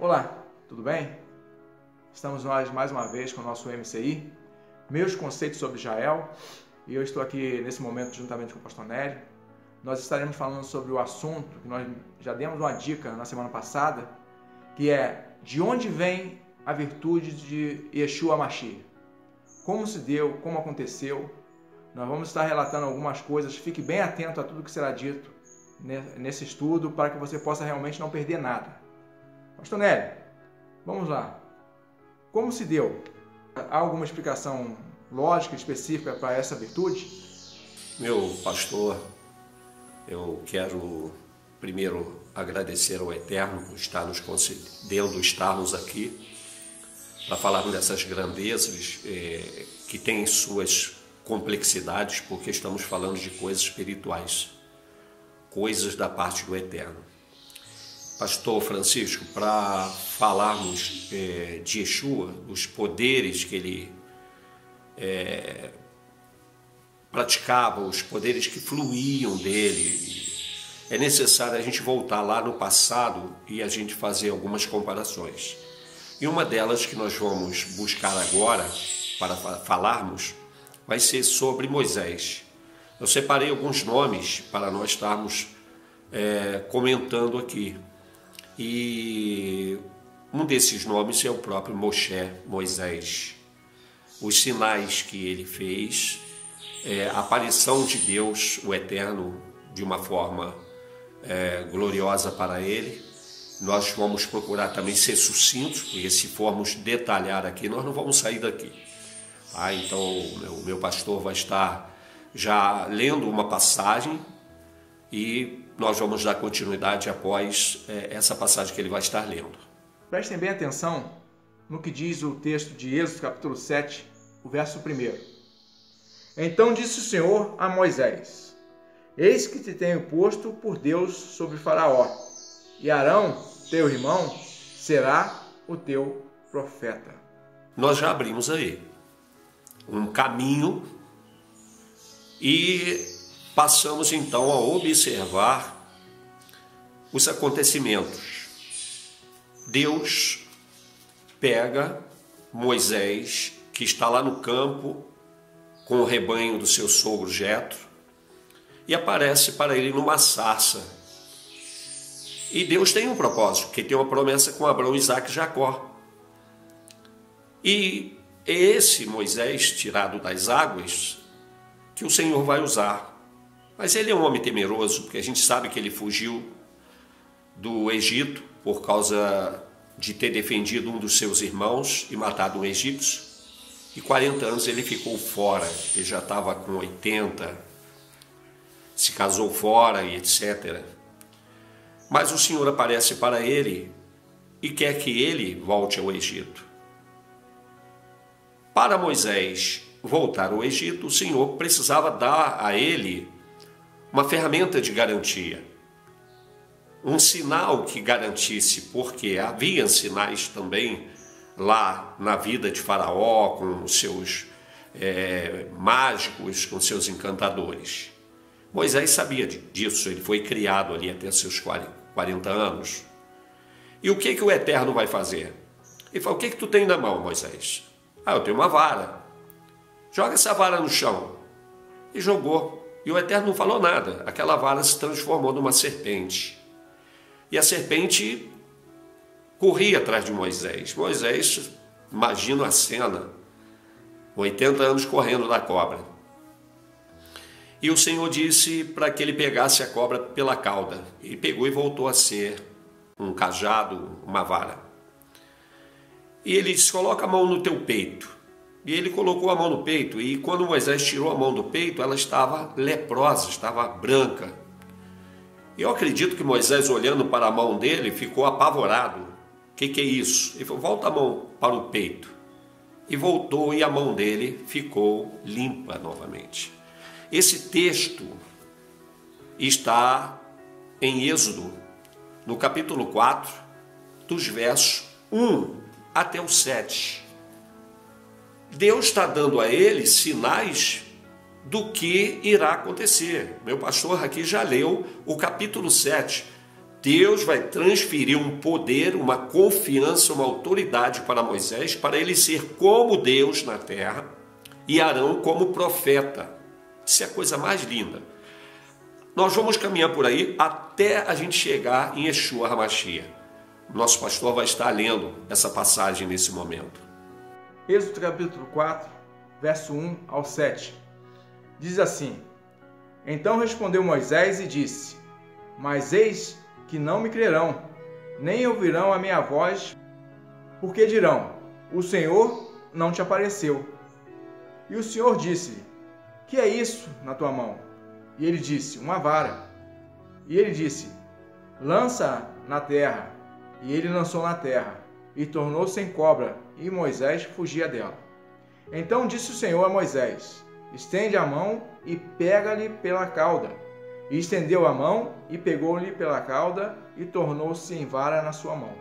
Olá, tudo bem? Estamos nós mais uma vez com o nosso MCI, Meus Conceitos sobre Israel, e eu estou aqui nesse momento juntamente com o pastor Nélio. Nós estaremos falando sobre o assunto que nós já demos uma dica na semana passada, que é de onde vem a virtude de Yeshua Mashiach. Como se deu, como aconteceu. Nós vamos estar relatando algumas coisas, fique bem atento a tudo que será dito nesse estudo para que você possa realmente não perder nada. Pastor Nélio, vamos lá. Como se deu? Há alguma explicação lógica, específica para essa virtude? Meu pastor, eu quero primeiro agradecer ao Eterno por estar nos concedendo estarmos aqui para falarmos dessas grandezas que têm suas complexidades, porque estamos falando de coisas espirituais, coisas da parte do Eterno. Pastor Francisco, para falarmos de Yeshua, dos poderes que ele praticava, os poderes que fluíam dele, é necessário a gente voltar lá no passado e a gente fazer algumas comparações. E uma delas que nós vamos buscar agora, para falarmos, vai ser sobre Moisés. Eu separei alguns nomes para nós estarmos comentando aqui. E um desses nomes é o próprio Moisés. Os sinais que ele fez, a aparição de Deus, o Eterno, de uma forma gloriosa para ele. Nós vamos procurar também ser sucintos, porque se formos detalhar aqui, nós não vamos sair daqui. Então, o meu pastor vai estar já lendo uma passagem e nós vamos dar continuidade após essa passagem que ele vai estar lendo. Prestem bem atenção no que diz o texto de Êxodo, capítulo 7, o verso 1. Então disse o Senhor a Moisés: Eis que te tenho posto por Deus sobre Faraó, e Arão, teu irmão, será o teu profeta. Nós já abrimos aí um caminho e passamos então a observar os acontecimentos. Deus pega Moisés, que está lá no campo com o rebanho do seu sogro Jetro, e aparece para ele numa sarça. E Deus tem um propósito, porque tem uma promessa com Abraão, Isaque e Jacó. E é esse Moisés, tirado das águas, que o Senhor vai usar. Mas ele é um homem temeroso, porque a gente sabe que ele fugiu do Egito por causa de ter defendido um dos seus irmãos e matado um egípcio. E 40 anos ele ficou fora, ele já estava com 80, se casou fora e etc. Mas o Senhor aparece para ele e quer que ele volte ao Egito. Para Moisés voltar ao Egito, o Senhor precisava dar a ele uma ferramenta de garantia, um sinal que garantisse, porque havia sinais também lá na vida de Faraó, com os seus mágicos, com seus encantadores. Moisés sabia disso, ele foi criado ali até seus 40 anos. E o que o Eterno vai fazer? Ele falou: o que tu tem na mão, Moisés? Eu tenho uma vara. Joga essa vara no chão. E jogou. E o Eterno não falou nada. Aquela vara se transformou numa serpente. E a serpente corria atrás de Moisés. Moisés, imagina a cena, 80 anos correndo da cobra. E o Senhor disse para que ele pegasse a cobra pela cauda. Ele pegou e voltou a ser um cajado, uma vara. E ele disse: coloca a mão no teu peito. E ele colocou a mão no peito, e quando Moisés tirou a mão do peito, ela estava leprosa, estava branca. E eu acredito que Moisés, olhando para a mão dele, ficou apavorado. O que é isso? Ele falou: volta a mão para o peito. E voltou, e a mão dele ficou limpa novamente. Esse texto está em Êxodo, no capítulo 4, dos versos 1 até o 7. Deus está dando a ele sinais do que irá acontecer. Meu pastor aqui já leu o capítulo 7. Deus vai transferir um poder, uma confiança, uma autoridade para Moisés, para ele ser como Deus na terra e Arão como profeta. Isso é a coisa mais linda. Nós vamos caminhar por aí até a gente chegar em Yeshua HaMashiach. Nosso pastor vai estar lendo essa passagem nesse momento. Êxodo capítulo 4, verso 1 ao 7. Diz assim: Então respondeu Moisés e disse: Mas eis que não me crerão, nem ouvirão a minha voz, porque dirão: O Senhor não te apareceu. E o Senhor disse-lhe: Que é isso na tua mão? E ele disse: Uma vara. E ele disse: Lança na terra. E ele lançou na terra, e tornou-se em cobra, e Moisés fugia dela. Então disse o Senhor a Moisés: Estende a mão e pega-lhe pela cauda. E estendeu a mão e pegou-lhe pela cauda, e tornou-se em vara na sua mão.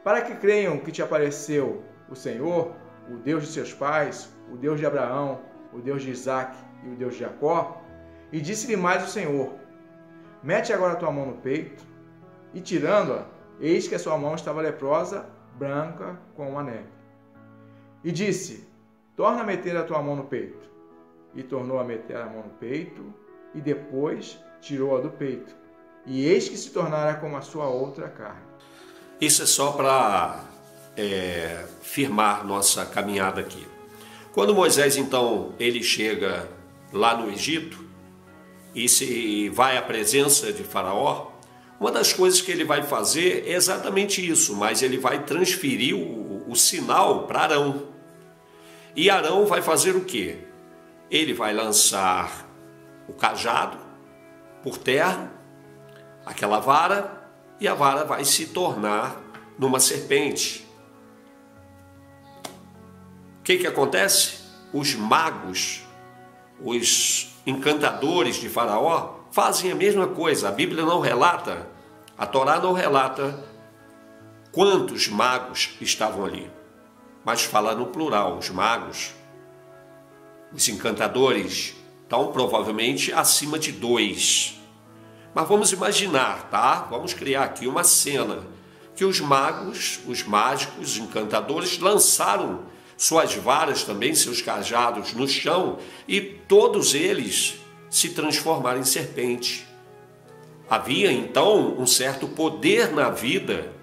Para que creiam que te apareceu o Senhor, o Deus de seus pais, o Deus de Abraão, o Deus de Isaque e o Deus de Jacó. E disse-lhe mais o Senhor: Mete agora a tua mão no peito. E tirando-a, eis que a sua mão estava leprosa, branca como a neve. E disse: Torna a meter a tua mão no peito. E tornou a meter a mão no peito, e depois tirou-a do peito. E eis que se tornara como a sua outra carne. Isso é só para firmar nossa caminhada aqui. Quando Moisés, então, ele chega lá no Egito e se vai à presença de Faraó, uma das coisas que ele vai fazer é exatamente isso, mas ele vai transferir o sinal para Arão. E Arão vai fazer o quê? Ele vai lançar o cajado por terra, aquela vara, e a vara vai se tornar numa serpente. O que acontece? Os magos, os encantadores de Faraó fazem a mesma coisa. A Bíblia não relata, a Torá não relata quantos magos estavam ali, mas fala no plural, os magos, os encantadores, então provavelmente acima de 2. Mas vamos imaginar, tá? Vamos criar aqui uma cena que os magos, os mágicos, os encantadores lançaram suas varas também, seus cajados no chão, e todos eles se transformaram em serpente. Havia então um certo poder na vida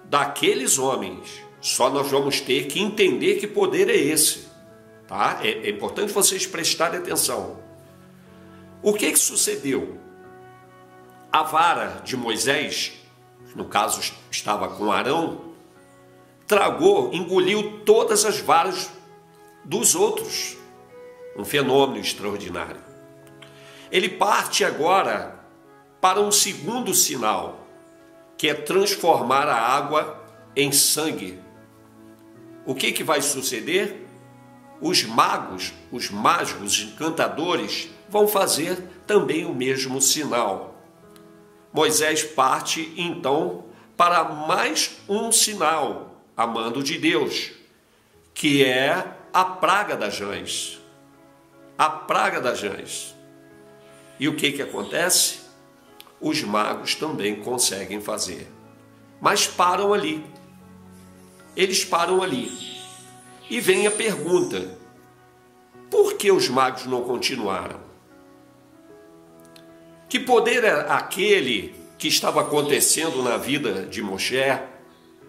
daqueles homens. Só nós vamos ter que entender que poder é esse, tá? É importante vocês prestarem atenção. O que sucedeu? A vara de Moisés, no caso estava com Arão, tragou, engoliu todas as varas dos outros. Um fenômeno extraordinário. Ele parte agora para um segundo sinal, que é transformar a água em sangue. O que vai suceder? Os magos, os mágicos, os encantadores vão fazer também o mesmo sinal. Moisés parte então para mais um sinal, a mando de Deus, que é a praga das rãs. A praga das rãs. E o que acontece? Os magos também conseguem fazer, mas param ali. Eles param ali. E vem a pergunta: por que os magos não continuaram? Que poder era aquele que estava acontecendo na vida de Moshe,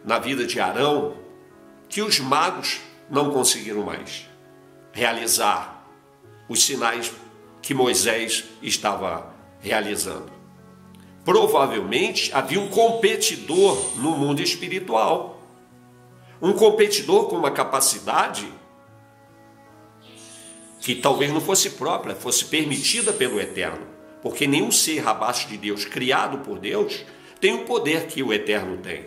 na vida de Arão, que os magos não conseguiram mais realizar os sinais que Moisés estava realizando? Provavelmente havia um competidor no mundo espiritual, um competidor com uma capacidade que talvez não fosse própria, fosse permitida pelo Eterno, porque nenhum ser abaixo de Deus, criado por Deus, tem o poder que o Eterno tem,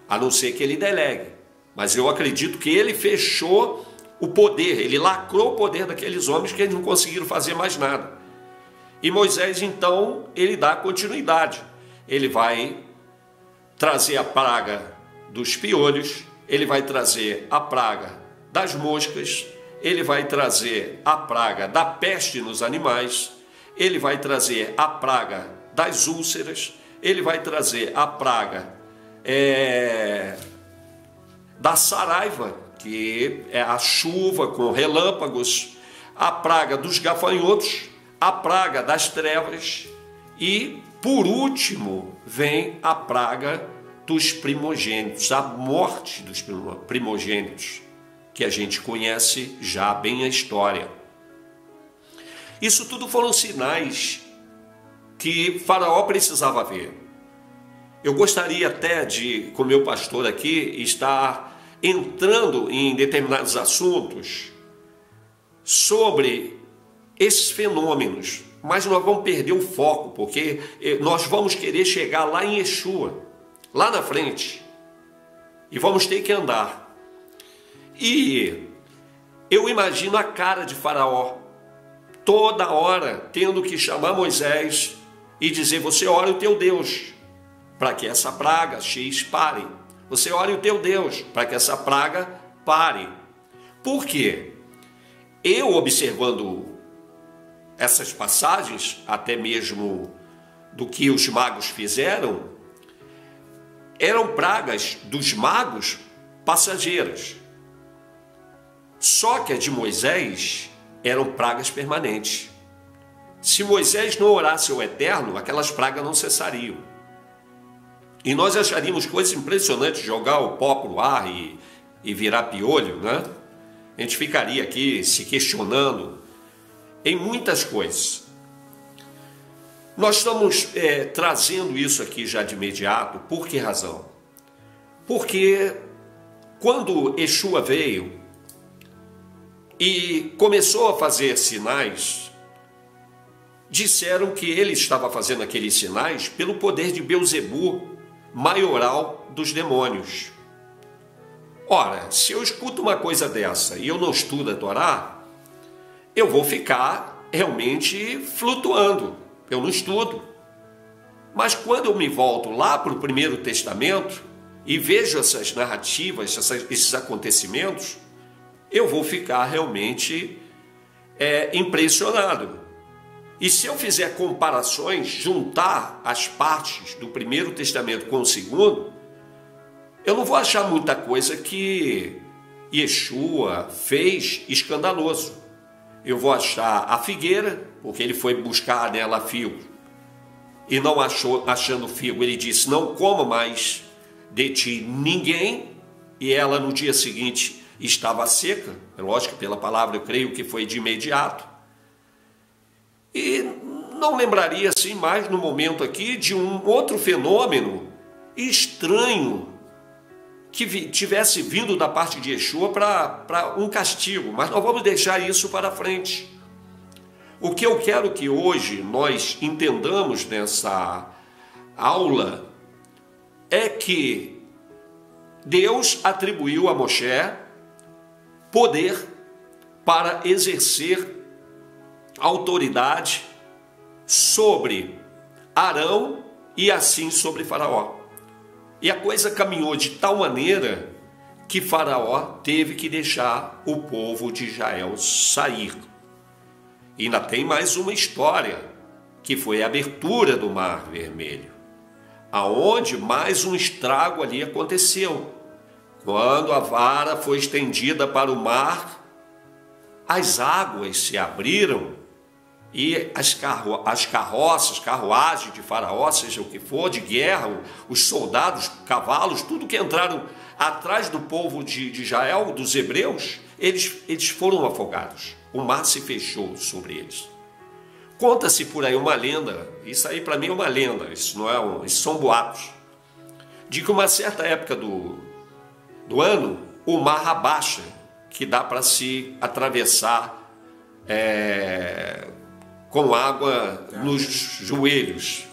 a não ser que ele delegue. Mas eu acredito que ele fechou o poder, ele lacrou o poder daqueles homens que eles não conseguiram fazer mais nada. E Moisés, então, ele dá continuidade. Ele vai trazer a praga dos piolhos, ele vai trazer a praga das moscas, ele vai trazer a praga da peste nos animais, ele vai trazer a praga das úlceras, ele vai trazer a praga da saraiva, que é a chuva com relâmpagos, a praga dos gafanhotos, a praga das trevas e, por último, vem a praga dos primogênitos, a morte dos primogênitos, que a gente conhece já bem a história. Isso tudo foram sinais que Faraó precisava ver. Eu gostaria até de, com meu pastor aqui, estar entrando em determinados assuntos sobre esses fenômenos, mas nós vamos perder o foco, porque nós vamos querer chegar lá em Yeshua, lá na frente, e vamos ter que andar. E eu imagino a cara de Faraó, toda hora tendo que chamar Moisés e dizer: você ora o teu Deus para que essa praga X pare. Você ore o teu Deus para que essa praga pare. Por quê? Eu, observando essas passagens, até mesmo do que os magos fizeram, eram pragas dos magos passageiras. Só que a de Moisés eram pragas permanentes. Se Moisés não orasse ao Eterno, aquelas pragas não cessariam. E nós acharíamos coisas impressionantes, jogar o pó para o ar e virar piolho, né? A gente ficaria aqui se questionando em muitas coisas. Nós estamos trazendo isso aqui já de imediato. Por que razão? Porque quando Yeshua veio e começou a fazer sinais, disseram que ele estava fazendo aqueles sinais pelo poder de Belzebu, maioral dos demônios. Ora, se eu escuto uma coisa dessa e eu não estudo a Torá, eu vou ficar realmente flutuando, eu não estudo. Mas quando eu me volto lá para o Primeiro Testamento e vejo essas narrativas, esses acontecimentos, eu vou ficar realmente impressionado. E se eu fizer comparações, juntar as partes do Primeiro Testamento com o Segundo, eu não vou achar muita coisa que Yeshua fez escandaloso. Eu vou achar a figueira, porque ele foi buscar nela figo, e não achou, achando figo, ele disse: não coma mais de ti ninguém, e ela no dia seguinte estava seca. É lógico que pela palavra eu creio que foi de imediato. E não lembraria assim mais no momento aqui de um outro fenômeno estranho que tivesse vindo da parte de Yeshua para um castigo, mas nós vamos deixar isso para frente. O que eu quero que hoje nós entendamos nessa aula é que Deus atribuiu a Moshe poder para exercer autoridade sobre Arão e assim sobre Faraó. E a coisa caminhou de tal maneira que Faraó teve que deixar o povo de Israel sair. E ainda tem mais uma história, que foi a abertura do Mar Vermelho, aonde mais um estrago ali aconteceu. Quando a vara foi estendida para o mar, as águas se abriram e as carroças, carruagens de Faraó, seja o que for, de guerra, os soldados, cavalos, tudo que entraram atrás do povo de Israel, dos hebreus, eles foram afogados. O mar se fechou sobre eles. Conta-se por aí uma lenda, isso aí para mim é uma lenda, isso não é isso são boatos, de que uma certa época do ano, o mar abaixa, que dá para se atravessar com água nos joelhos.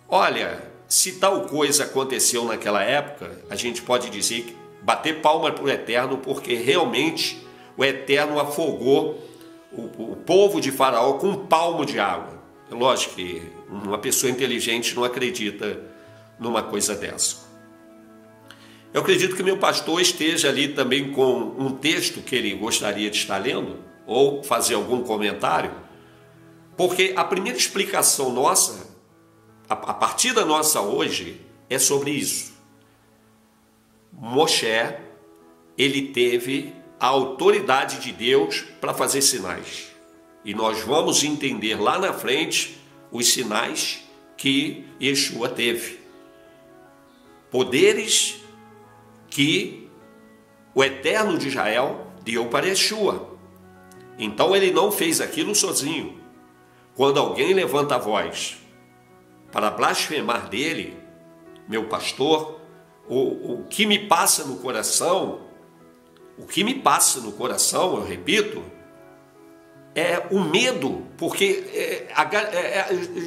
Olha, se tal coisa aconteceu naquela época, a gente pode dizer, bater palma para o Eterno, porque realmente o Eterno afogou o povo de Faraó com um palmo de água. Lógico que uma pessoa inteligente não acredita numa coisa dessa. Eu acredito que meu pastor esteja ali também com um texto que ele gostaria de estar lendo, ou fazer algum comentário, porque a primeira explicação nossa, a partida nossa hoje é sobre isso. Moshe, ele teve a autoridade de Deus para fazer sinais. E nós vamos entender lá na frente os sinais que Yeshua teve. Poderes que o Eterno de Israel deu para Yeshua. Então ele não fez aquilo sozinho. Quando alguém levanta a voz para blasfemar dele, meu pastor, o que me passa no coração, eu repito, é o medo, porque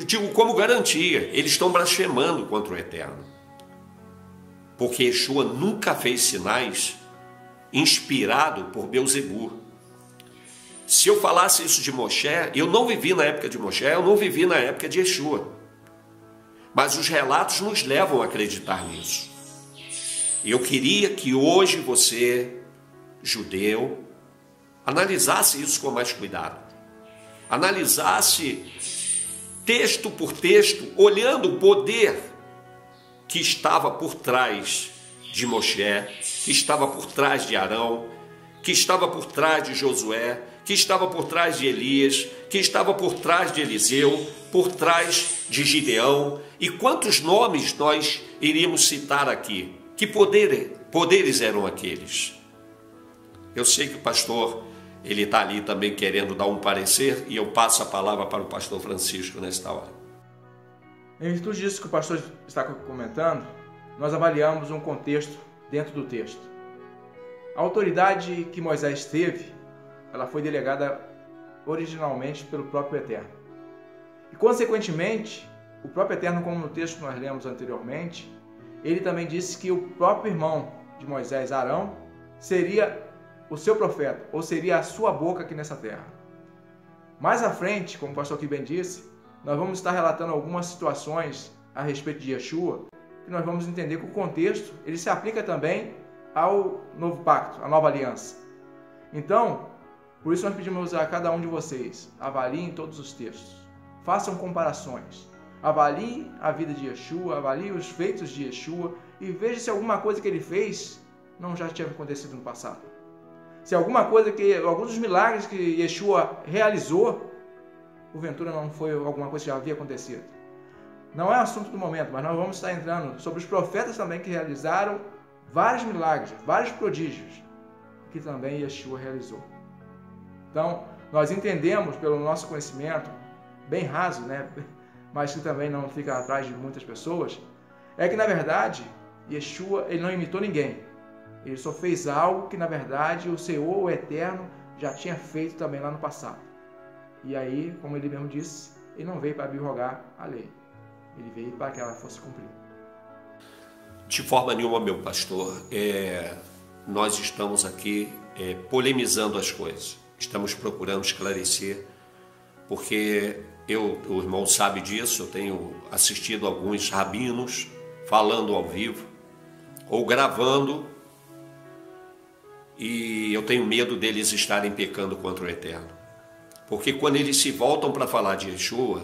digo como garantia, eles estão blasfemando contra o Eterno. Porque Yeshua nunca fez sinais inspirado por Belzebu. Se eu falasse isso de Moshe, eu não vivi na época de Moshe, eu não vivi na época de Yeshua. Mas os relatos nos levam a acreditar nisso. Eu queria que hoje você, judeu, analisasse isso com mais cuidado. Analisasse texto por texto, olhando o poder que estava por trás de Moshe, que estava por trás de Arão, que estava por trás de Josué, que estava por trás de Elias, que estava por trás de Eliseu, por trás de Gideão. E quantos nomes nós iríamos citar aqui? Que poderes eram aqueles? Eu sei que o pastor, ele está ali também querendo dar um parecer, e eu passo a palavra para o pastor Francisco nesta hora. Em virtude disso que o pastor está comentando, nós avaliamos um contexto dentro do texto. A autoridade que Moisés teve, ela foi delegada originalmente pelo próprio Eterno. E, consequentemente, o próprio Eterno, como no texto que nós lemos anteriormente, ele também disse que o próprio irmão de Moisés, Arão, seria o seu profeta, ou seria a sua boca aqui nessa terra. Mais à frente, como o pastor aqui bem disse, nós vamos estar relatando algumas situações a respeito de Yeshua, que nós vamos entender que o contexto ele se aplica também ao novo pacto, à nova aliança. Então, por isso nós pedimos a cada um de vocês, avaliem todos os textos, façam comparações, avaliem a vida de Yeshua, avaliem os feitos de Yeshua e veja se alguma coisa que ele fez não já tinha acontecido no passado. Se alguns dos milagres que Yeshua realizou, porventura não foi alguma coisa que já havia acontecido. Não é assunto do momento, mas nós vamos estar entrando sobre os profetas também que realizaram vários milagres, vários prodígios, que também Yeshua realizou. Então, nós entendemos pelo nosso conhecimento, bem raso, né? Mas que também não fica atrás de muitas pessoas, é que na verdade, Yeshua ele não imitou ninguém. Ele só fez algo que na verdade o Senhor, o Eterno, já tinha feito também lá no passado. E aí, como ele mesmo disse, ele não veio para abrogar a lei. Ele veio para que ela fosse cumprida. De forma nenhuma, meu pastor, nós estamos aqui polemizando as coisas. Estamos procurando esclarecer, porque o irmão sabe disso, eu tenho assistido alguns rabinos falando ao vivo ou gravando, e eu tenho medo deles estarem pecando contra o Eterno. Porque quando eles se voltam para falar de Yeshua,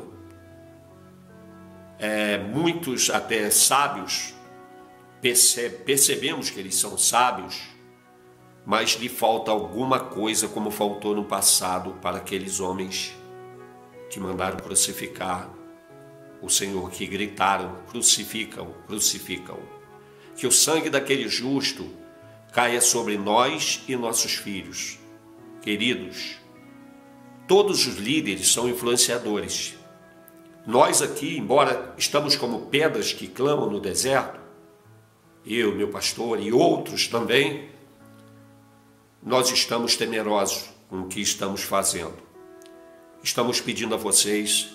muitos até sábios, percebemos que eles são sábios, mas lhe falta alguma coisa como faltou no passado para aqueles homens que mandaram crucificar o Senhor, que gritaram, crucificam, crucificam. Que o sangue daquele justo caia sobre nós e nossos filhos. Queridos, todos os líderes são influenciadores. Nós aqui, embora estamos como pedras que clamam no deserto, eu, meu pastor e outros também, nós estamos temerosos com o que estamos fazendo. Estamos pedindo a vocês,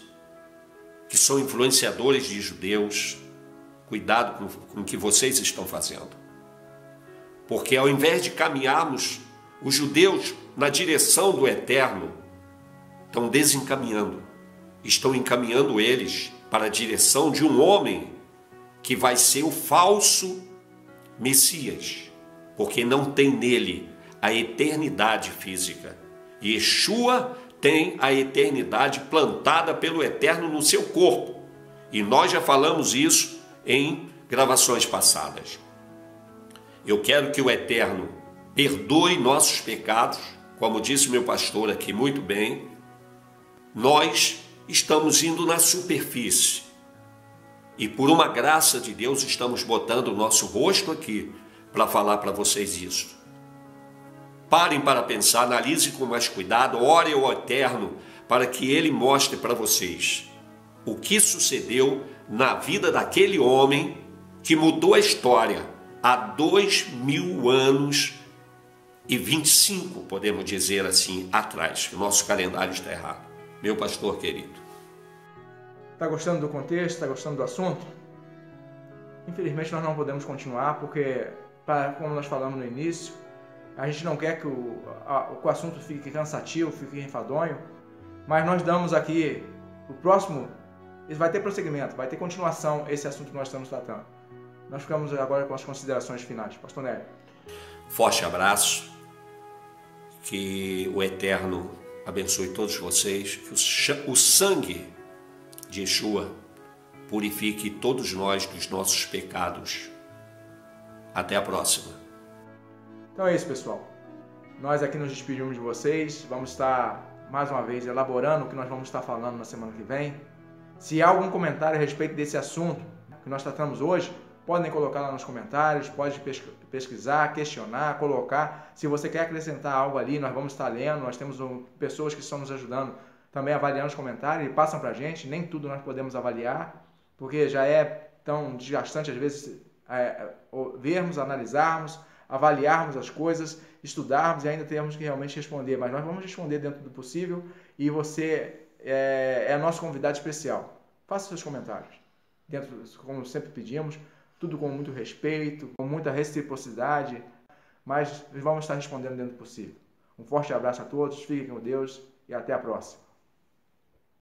que são influenciadores de judeus, cuidado com o que vocês estão fazendo. Porque ao invés de caminharmos, os judeus na direção do Eterno estão desencaminhando. Estão encaminhando eles para a direção de um homem que vai ser o falso Messias, porque não tem nele a eternidade física. Yeshua tem a eternidade plantada pelo Eterno no seu corpo. E nós já falamos isso em gravações passadas. Eu quero que o Eterno perdoe nossos pecados, como disse meu pastor aqui muito bem. Nós estamos indo na superfície e por uma graça de Deus estamos botando o nosso rosto aqui para falar para vocês isso. Parem para pensar, analisem com mais cuidado, orem ao Eterno para que Ele mostre para vocês o que sucedeu na vida daquele homem que mudou a história há 2000 anos e 25, podemos dizer assim, atrás. O nosso calendário está errado. Meu pastor querido. Está gostando do contexto? Está gostando do assunto? Infelizmente nós não podemos continuar porque, como nós falamos no início, a gente não quer que o assunto fique cansativo, fique enfadonho, mas nós damos aqui o próximo, vai ter prosseguimento, vai ter continuação esse assunto que nós estamos tratando. Nós ficamos agora com as considerações finais. Pastor Nélio. Forte abraço, que o Eterno abençoe todos vocês, que o sangue de Yeshua purifique todos nós dos nossos pecados. Até a próxima. Então é isso, pessoal. Nós aqui nos despedimos de vocês. Vamos estar, mais uma vez, elaborando o que nós vamos estar falando na semana que vem. Se há algum comentário a respeito desse assunto que nós tratamos hoje, podem colocar lá nos comentários, pode pesquisar, questionar, colocar. Se você quer acrescentar algo ali, nós vamos estar lendo. Nós temos pessoas que estão nos ajudando também avaliando os comentários e passam para a gente. Nem tudo nós podemos avaliar, porque já é tão desgastante às vezes vermos, analisarmos, avaliarmos as coisas, estudarmos e ainda temos que realmente responder. Mas nós vamos responder dentro do possível e você é nosso convidado especial. Faça seus comentários. Como sempre pedimos, tudo com muito respeito, com muita reciprocidade, mas vamos estar respondendo dentro do possível. Um forte abraço a todos, fiquem com Deus e até a próxima.